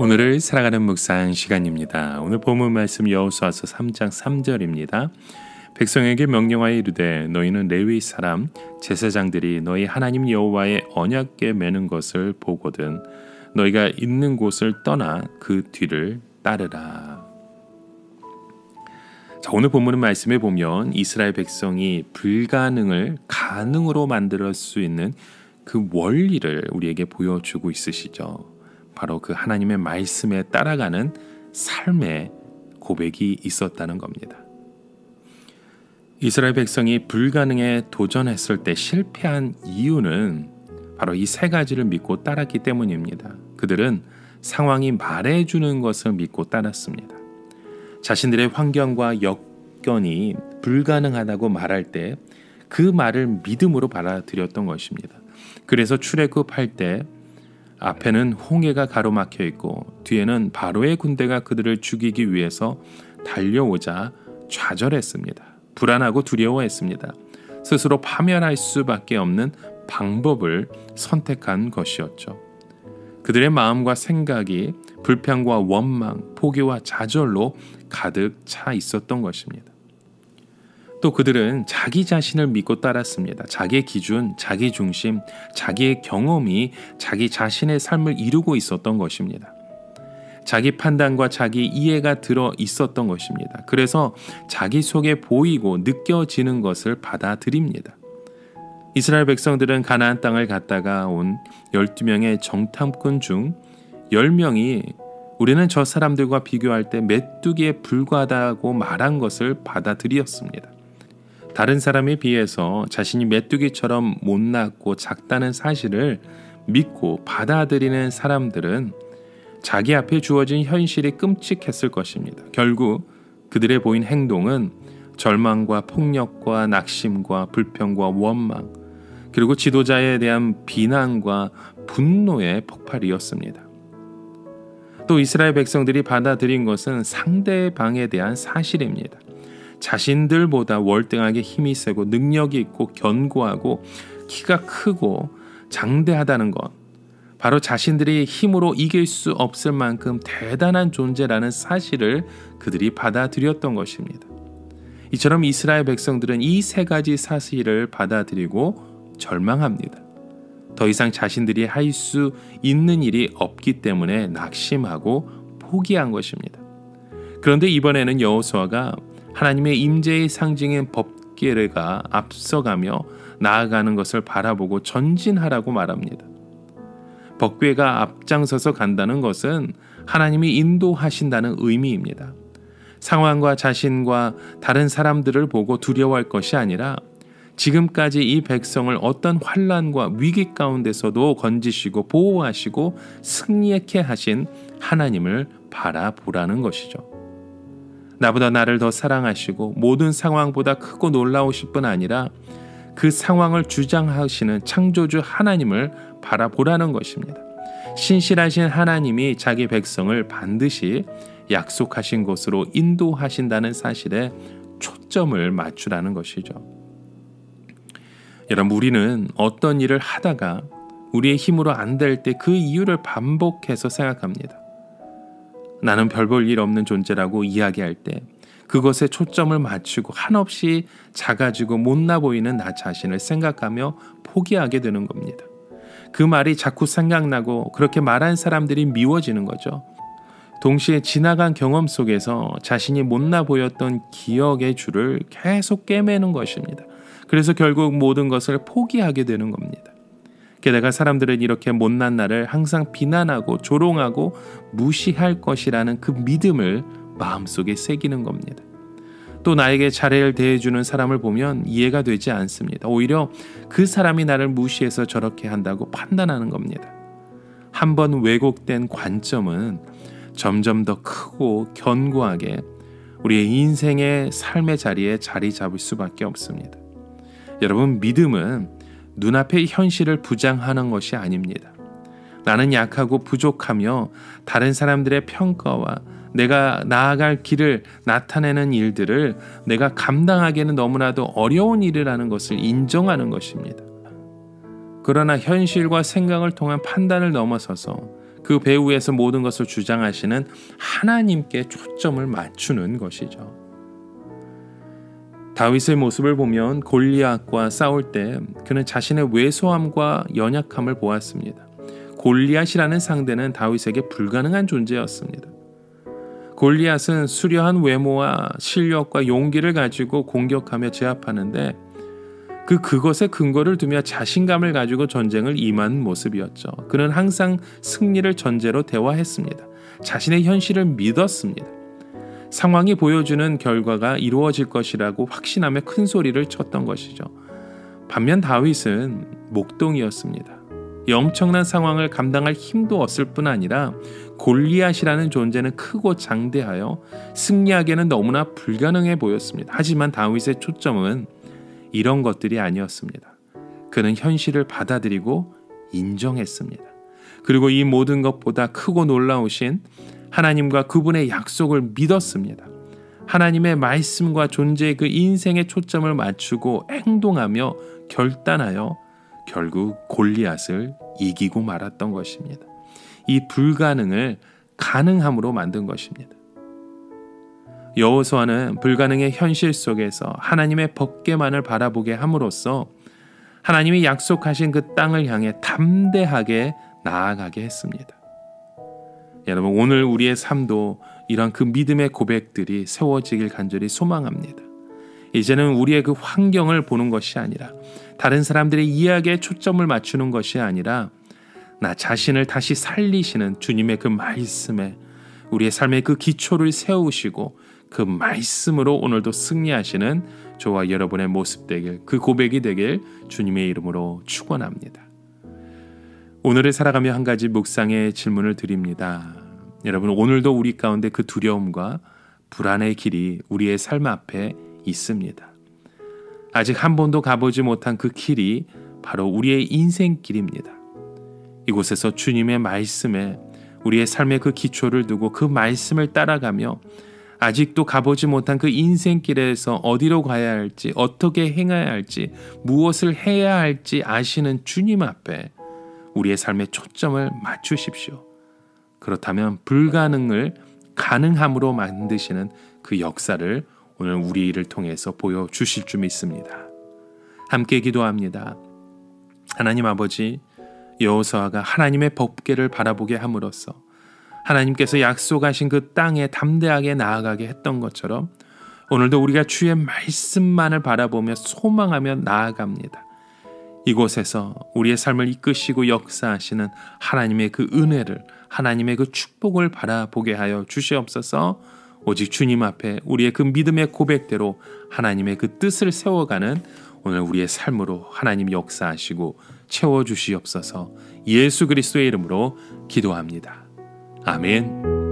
오늘을 살아가는 묵상 시간입니다. 오늘 본문 말씀 여호수아서 3장 3절입니다. 백성에게 명령하여 이르되 너희는 레위 사람 제사장들이 너희 하나님 여호와의 언약궤 매는 것을 보거든 너희가 있는 곳을 떠나 그 뒤를 따르라. 자, 오늘 본문 말씀에 보면 이스라엘 백성이 불가능을 가능으로 만들 수 있는 그 원리를 우리에게 보여주고 있으시죠. 바로 그 하나님의 말씀에 따라가는 삶의 고백이 있었다는 겁니다. 이스라엘 백성이 불가능에 도전했을 때 실패한 이유는 바로 이 세 가지를 믿고 따랐기 때문입니다. 그들은 상황이 말해주는 것을 믿고 따랐습니다. 자신들의 환경과 여건이 불가능하다고 말할 때 그 말을 믿음으로 받아들였던 것입니다. 그래서 출애굽할 때 앞에는 홍해가 가로막혀 있고 뒤에는 바로의 군대가 그들을 죽이기 위해서 달려오자 좌절했습니다. 불안하고 두려워했습니다. 스스로 파멸할 수밖에 없는 방법을 선택한 것이었죠. 그들의 마음과 생각이 불평과 원망, 포기와 좌절로 가득 차 있었던 것입니다. 또 그들은 자기 자신을 믿고 따랐습니다. 자기의 기준, 자기 중심, 자기의 경험이 자기 자신의 삶을 이루고 있었던 것입니다. 자기 판단과 자기 이해가 들어 있었던 것입니다. 그래서 자기 속에 보이고 느껴지는 것을 받아들입니다. 이스라엘 백성들은 가나안 땅을 갔다가 온 12명의 정탐꾼 중 10명이 우리는 저 사람들과 비교할 때 메뚜기에 불과하다고 말한 것을 받아들였습니다. 다른 사람에 비해서 자신이 메뚜기처럼 못났고 작다는 사실을 믿고 받아들이는 사람들은 자기 앞에 주어진 현실이 끔찍했을 것입니다. 결국 그들의 보인 행동은 절망과 폭력과 낙심과 불평과 원망, 그리고 지도자에 대한 비난과 분노의 폭발이었습니다. 또 이스라엘 백성들이 받아들인 것은 상대방에 대한 사실입니다. 자신들보다 월등하게 힘이 세고 능력이 있고 견고하고 키가 크고 장대하다는 것, 바로 자신들이 힘으로 이길 수 없을 만큼 대단한 존재라는 사실을 그들이 받아들였던 것입니다. 이처럼 이스라엘 백성들은 이 세 가지 사실을 받아들이고 절망합니다. 더 이상 자신들이 할 수 있는 일이 없기 때문에 낙심하고 포기한 것입니다. 그런데 이번에는 여호수아가 하나님의 임재의 상징인 법궤가 앞서가며 나아가는 것을 바라보고 전진하라고 말합니다. 법궤가 앞장서서 간다는 것은 하나님이 인도하신다는 의미입니다. 상황과 자신과 다른 사람들을 보고 두려워할 것이 아니라 지금까지 이 백성을 어떤 환난과 위기 가운데서도 건지시고 보호하시고 승리케 하신 하나님을 바라보라는 것이죠. 나보다 나를 더 사랑하시고 모든 상황보다 크고 놀라우실 뿐 아니라 그 상황을 주장하시는 창조주 하나님을 바라보라는 것입니다. 신실하신 하나님이 자기 백성을 반드시 약속하신 곳으로 인도하신다는 사실에 초점을 맞추라는 것이죠. 여러분, 우리는 어떤 일을 하다가 우리의 힘으로 안 될 때 그 이유를 반복해서 생각합니다. 나는 별 볼 일 없는 존재라고 이야기할 때 그것에 초점을 맞추고 한없이 작아지고 못나 보이는 나 자신을 생각하며 포기하게 되는 겁니다. 그 말이 자꾸 생각나고 그렇게 말한 사람들이 미워지는 거죠. 동시에 지나간 경험 속에서 자신이 못나 보였던 기억의 줄을 계속 꿰매는 것입니다. 그래서 결국 모든 것을 포기하게 되는 겁니다. 게다가 사람들은 이렇게 못난 나를 항상 비난하고 조롱하고 무시할 것이라는 그 믿음을 마음속에 새기는 겁니다. 또 나에게 잘해를 대해주는 사람을 보면 이해가 되지 않습니다. 오히려 그 사람이 나를 무시해서 저렇게 한다고 판단하는 겁니다. 한번 왜곡된 관점은 점점 더 크고 견고하게 우리의 인생의 삶의 자리에 자리 잡을 수밖에 없습니다. 여러분, 믿음은 눈앞의 현실을 부장하는 것이 아닙니다. 나는 약하고 부족하며 다른 사람들의 평가와 내가 나아갈 길을 나타내는 일들을 내가 감당하기에는 너무나도 어려운 일이라는 것을 인정하는 것입니다. 그러나 현실과 생각을 통한 판단을 넘어서서 그 배후에서 모든 것을 주장하시는 하나님께 초점을 맞추는 것이죠. 다윗의 모습을 보면 골리앗과 싸울 때 그는 자신의 왜소함과 연약함을 보았습니다. 골리앗이라는 상대는 다윗에게 불가능한 존재였습니다. 골리앗은 수려한 외모와 실력과 용기를 가지고 공격하며 제압하는데 그것에 근거를 두며 자신감을 가지고 전쟁을 임한 모습이었죠. 그는 항상 승리를 전제로 대화했습니다. 자신의 현실을 믿었습니다. 상황이 보여주는 결과가 이루어질 것이라고 확신하며 큰 소리를 쳤던 것이죠. 반면 다윗은 목동이었습니다. 이 엄청난 상황을 감당할 힘도 없을 뿐 아니라 골리앗이라는 존재는 크고 장대하여 승리하기에는 너무나 불가능해 보였습니다. 하지만 다윗의 초점은 이런 것들이 아니었습니다. 그는 현실을 받아들이고 인정했습니다. 그리고 이 모든 것보다 크고 놀라우신 하나님과 그분의 약속을 믿었습니다. 하나님의 말씀과 존재의 그 인생의 초점을 맞추고 행동하며 결단하여 결국 골리앗을 이기고 말았던 것입니다. 이 불가능을 가능함으로 만든 것입니다. 여호수아는 불가능의 현실 속에서 하나님의 법궤만을 바라보게 함으로써 하나님이 약속하신 그 땅을 향해 담대하게 나아가게 했습니다. 여러분, 오늘 우리의 삶도 이런 그 믿음의 고백들이 세워지길 간절히 소망합니다. 이제는 우리의 그 환경을 보는 것이 아니라 다른 사람들의 이야기에 초점을 맞추는 것이 아니라 나 자신을 다시 살리시는 주님의 그 말씀에 우리의 삶의 그 기초를 세우시고 그 말씀으로 오늘도 승리하시는 저와 여러분의 모습 되길, 그 고백이 되길 주님의 이름으로 축원합니다. 오늘을 살아가며 한 가지 묵상의 질문을 드립니다. 여러분, 오늘도 우리 가운데 그 두려움과 불안의 길이 우리의 삶 앞에 있습니다. 아직 한 번도 가보지 못한 그 길이 바로 우리의 인생길입니다. 이곳에서 주님의 말씀에 우리의 삶의 그 기초를 두고 그 말씀을 따라가며 아직도 가보지 못한 그 인생길에서 어디로 가야 할지, 어떻게 행해야 할지, 무엇을 해야 할지 아시는 주님 앞에 우리의 삶의 초점을 맞추십시오. 그렇다면 불가능을 가능함으로 만드시는 그 역사를 오늘 우리를 통해서 보여주실 줄 믿습니다. 함께 기도합니다. 하나님 아버지, 여호수아가 하나님의 법궤를 바라보게 함으로써 하나님께서 약속하신 그 땅에 담대하게 나아가게 했던 것처럼 오늘도 우리가 주의 말씀만을 바라보며 소망하며 나아갑니다. 이곳에서 우리의 삶을 이끄시고 역사하시는 하나님의 그 은혜를, 하나님의 그 축복을 바라보게 하여 주시옵소서. 오직 주님 앞에 우리의 그 믿음의 고백대로 하나님의 그 뜻을 세워가는 오늘 우리의 삶으로 하나님 역사하시고 채워주시옵소서. 예수 그리스도의 이름으로 기도합니다. 아멘.